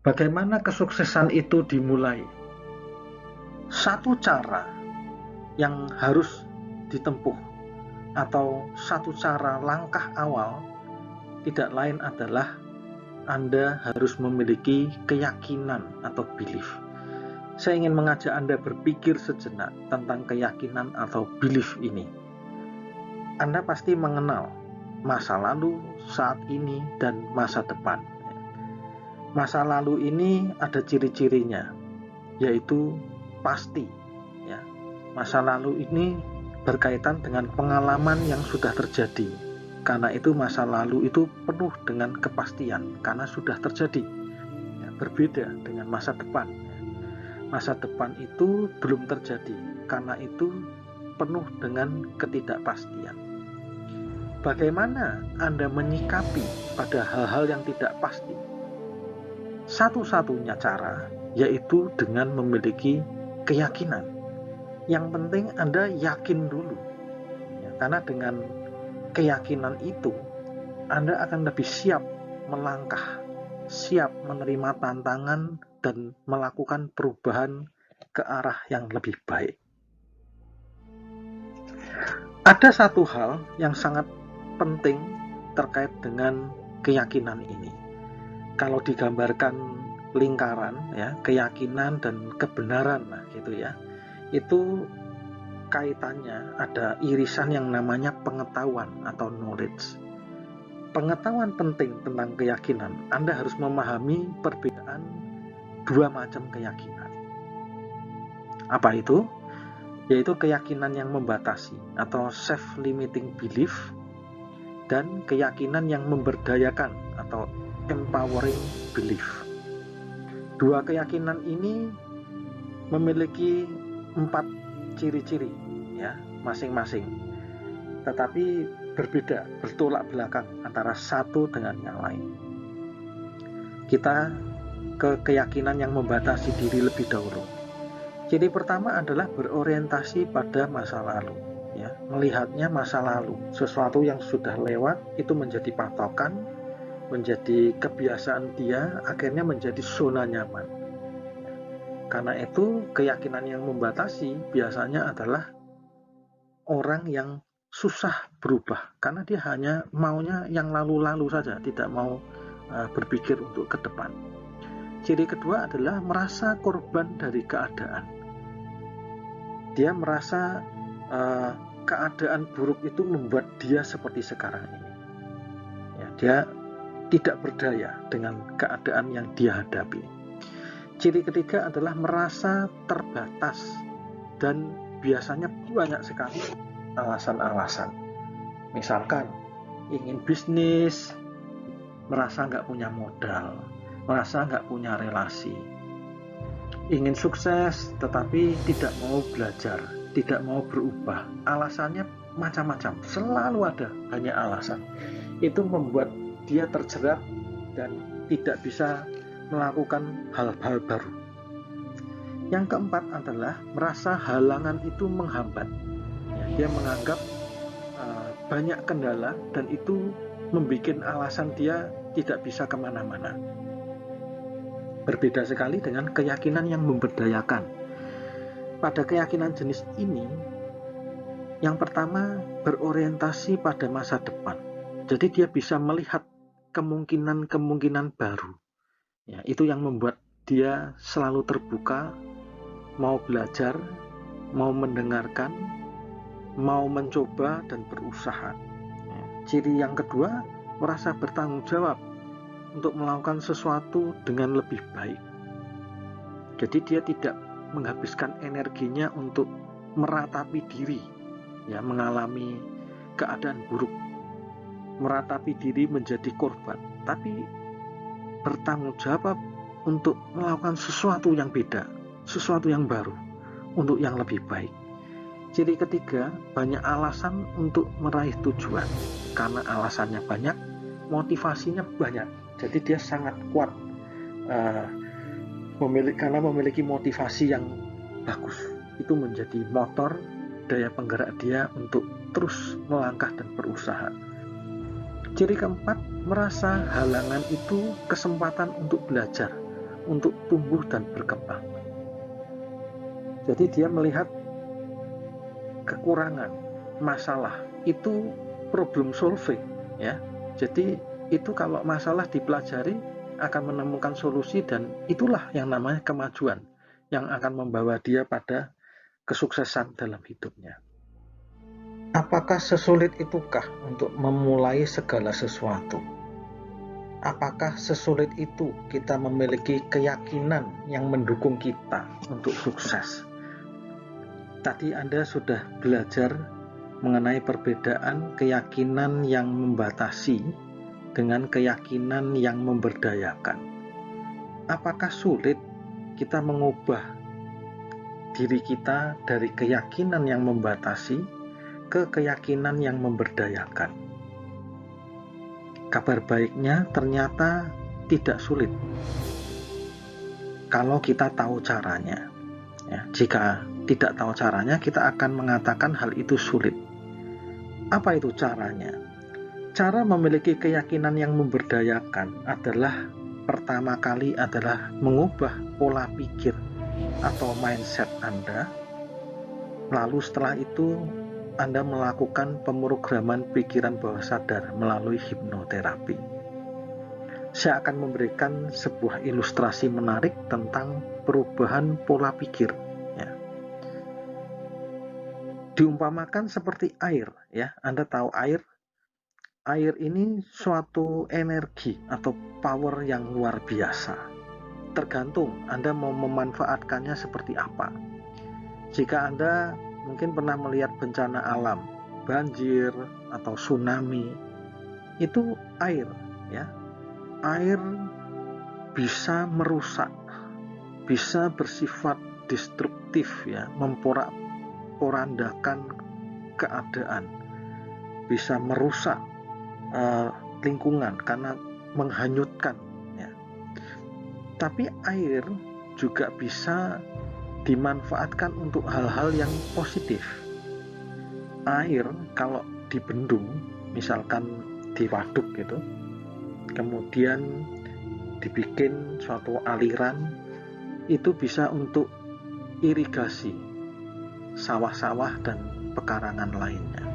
Bagaimana kesuksesan itu dimulai? Satu cara yang harus ditempuh atau satu cara langkah awal tidak lain adalah Anda harus memiliki keyakinan atau belief. Saya ingin mengajak Anda berpikir sejenak tentang keyakinan atau belief ini. Anda pasti mengenal masa lalu, saat ini, dan masa depan. Masa lalu ini ada ciri-cirinya, yaitu pasti. Ya. Masa lalu ini berkaitan dengan pengalaman yang sudah terjadi. Karena itu masa lalu itu penuh dengan kepastian, karena sudah terjadi. Ya, berbeda dengan masa depan. Masa depan itu belum terjadi, karena itu penuh dengan ketidakpastian. Bagaimana Anda menyikapi pada hal-hal yang tidak pasti? Satu-satunya cara yaitu dengan memiliki keyakinan. Yang penting Anda yakin dulu, ya, karena dengan keyakinan itu Anda akan lebih siap melangkah, siap menerima tantangan dan melakukan perubahan ke arah yang lebih baik. Ada satu hal yang sangat penting terkait dengan keyakinan ini. Kalau digambarkan lingkaran, ya, keyakinan dan kebenaran, gitu ya, itu kaitannya ada irisan yang namanya pengetahuan atau knowledge. Pengetahuan penting tentang keyakinan. Anda harus memahami perbedaan dua macam keyakinan. Apa itu? Yaitu keyakinan yang membatasi atau self-limiting belief dan keyakinan yang memberdayakan atau empowering belief. Dua keyakinan ini memiliki 4 ciri-ciri, ya, masing-masing. Tetapi berbeda, bertolak belakang antara satu dengan yang lain. Kita ke keyakinan yang membatasi diri lebih dahulu. Ciri pertama adalah berorientasi pada masa lalu, ya, melihatnya masa lalu, sesuatu yang sudah lewat itu menjadi patokan, menjadi kebiasaan dia, akhirnya menjadi zona nyaman. Karena itu keyakinan yang membatasi biasanya adalah orang yang susah berubah, karena dia hanya maunya yang lalu-lalu saja, tidak mau berpikir untuk ke depan. Ciri kedua adalah merasa korban dari keadaan. Dia merasa keadaan buruk itu membuat dia seperti sekarang ini. Ya, dia tidak berdaya dengan keadaan yang dia hadapi. Ciri ketiga adalah merasa terbatas dan biasanya banyak sekali alasan-alasan. Misalkan ingin bisnis, merasa nggak punya modal, merasa nggak punya relasi. Ingin sukses tetapi tidak mau belajar, tidak mau berubah. Alasannya macam-macam, selalu ada banyak alasan. Itu membuat dia terjerat dan tidak bisa melakukan hal-hal baru. Yang keempat adalah merasa halangan itu menghambat. Ya, dia menganggap banyak kendala dan itu membuat alasan dia tidak bisa kemana-mana. Berbeda sekali dengan keyakinan yang memberdayakan. Pada keyakinan jenis ini, yang pertama berorientasi pada masa depan. Jadi dia bisa melihat kemungkinan-kemungkinan baru. Ya, itu yang membuat dia selalu terbuka, mau belajar, mau mendengarkan, mau mencoba dan berusaha. Ya, ciri yang kedua, merasa bertanggung jawab untuk melakukan sesuatu dengan lebih baik. Jadi dia tidak menghabiskan energinya untuk meratapi diri, ya, mengalami keadaan buruk, meratapi diri menjadi korban, tapi bertanggung jawab untuk melakukan sesuatu yang beda, sesuatu yang baru, untuk yang lebih baik. Ciri ketiga, banyak alasan untuk meraih tujuan. Karena alasannya banyak, motivasinya banyak. Jadi dia sangat kuat karena memiliki motivasi yang bagus. Itu menjadi motor, daya penggerak dia untuk terus melangkah dan berusaha. Ciri keempat, merasa halangan itu kesempatan untuk belajar, untuk tumbuh dan berkembang. Jadi dia melihat kekurangan, masalah, itu problem solving, ya. Jadi itu kalau masalah dipelajari akan menemukan solusi, dan itulah yang namanya kemajuan yang akan membawa dia pada kesuksesan dalam hidupnya. Apakah sesulit itukah untuk memulai segala sesuatu? Apakah sesulit itu kita memiliki keyakinan yang mendukung kita untuk sukses? Tadi Anda sudah belajar mengenai perbedaan keyakinan yang membatasi dengan keyakinan yang memberdayakan. Apakah sulit kita mengubah diri kita dari keyakinan yang membatasi ke keyakinan yang memberdayakan? Kabar baiknya ternyata tidak sulit kalau kita tahu caranya. Ya, jika tidak tahu caranya, kita akan mengatakan hal itu sulit. Apa itu caranya? Cara memiliki keyakinan yang memberdayakan adalah pertama kali adalah mengubah pola pikir atau mindset Anda. Lalu setelah itu Anda melakukan pemrograman pikiran bawah sadar melalui hipnoterapi. Saya akan memberikan sebuah ilustrasi menarik tentang perubahan pola pikir. Ya. Diumpamakan seperti air, ya. Anda tahu air? Air ini suatu energi atau power yang luar biasa. Tergantung Anda mau memanfaatkannya seperti apa. Jika Anda mungkin pernah melihat bencana alam, banjir atau tsunami, itu air, ya. Air bisa merusak, bisa bersifat destruktif, ya, memporak-porandakan keadaan, bisa merusak lingkungan karena menghanyutkan, ya. Tapi air juga bisa dimanfaatkan untuk hal-hal yang positif. Air kalau dibendung, misalkan di waduk gitu, kemudian dibikin suatu aliran, itu bisa untuk irigasi sawah-sawah dan pekarangan lainnya.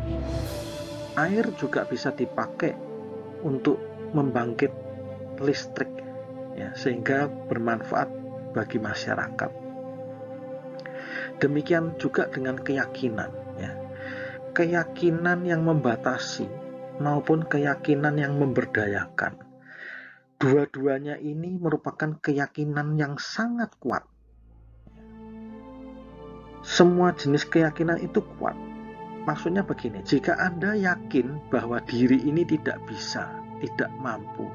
Air juga bisa dipakai untuk membangkit listrik, ya, sehingga bermanfaat bagi masyarakat. Demikian juga dengan keyakinan, ya. Keyakinan yang membatasi maupun keyakinan yang memberdayakan. Dua-duanya ini merupakan keyakinan yang sangat kuat. Semua jenis keyakinan itu kuat. Maksudnya begini, jika Anda yakin bahwa diri ini tidak bisa, tidak mampu,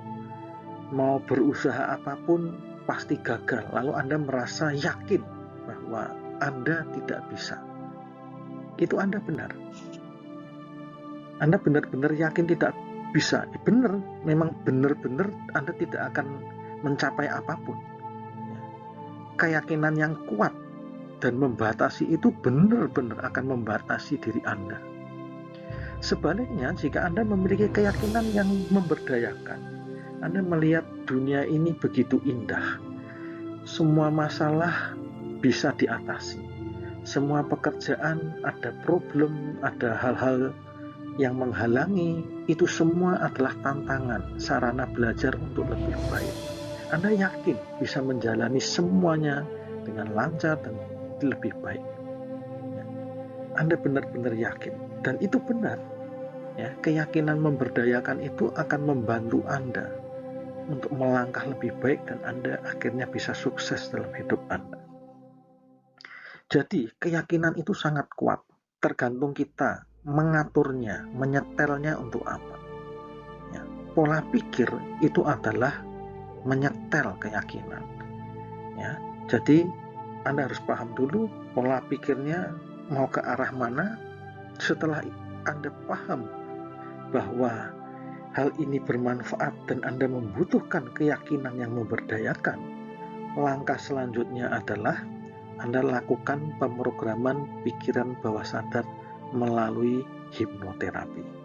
mau berusaha apapun pasti gagal, lalu Anda merasa yakin bahwa Anda tidak bisa, itu Anda benar. Anda benar-benar yakin tidak bisa, benar, memang benar-benar Anda tidak akan mencapai apapun. Keyakinan yang kuat dan membatasi itu benar-benar akan membatasi diri Anda. Sebaliknya, jika Anda memiliki keyakinan yang memberdayakan, Anda melihat dunia ini begitu indah. Semua masalah bisa diatasi. Semua pekerjaan ada problem, ada hal-hal yang menghalangi, itu semua adalah tantangan, sarana belajar untuk lebih baik. Anda yakin bisa menjalani semuanya dengan lancar dan lebih baik. Anda benar-benar yakin, dan itu benar. Ya, keyakinan memberdayakan itu akan membantu Anda untuk melangkah lebih baik, dan Anda akhirnya bisa sukses dalam hidup Anda. Jadi keyakinan itu sangat kuat, tergantung kita mengaturnya, menyetelnya untuk apa. Ya, pola pikir itu adalah menyetel keyakinan. Ya, jadi Anda harus paham dulu pola pikirnya mau ke arah mana. Setelah Anda paham bahwa hal ini bermanfaat dan Anda membutuhkan keyakinan yang memberdayakan, langkah selanjutnya adalah Anda lakukan pemrograman pikiran bawah sadar melalui hipnoterapi.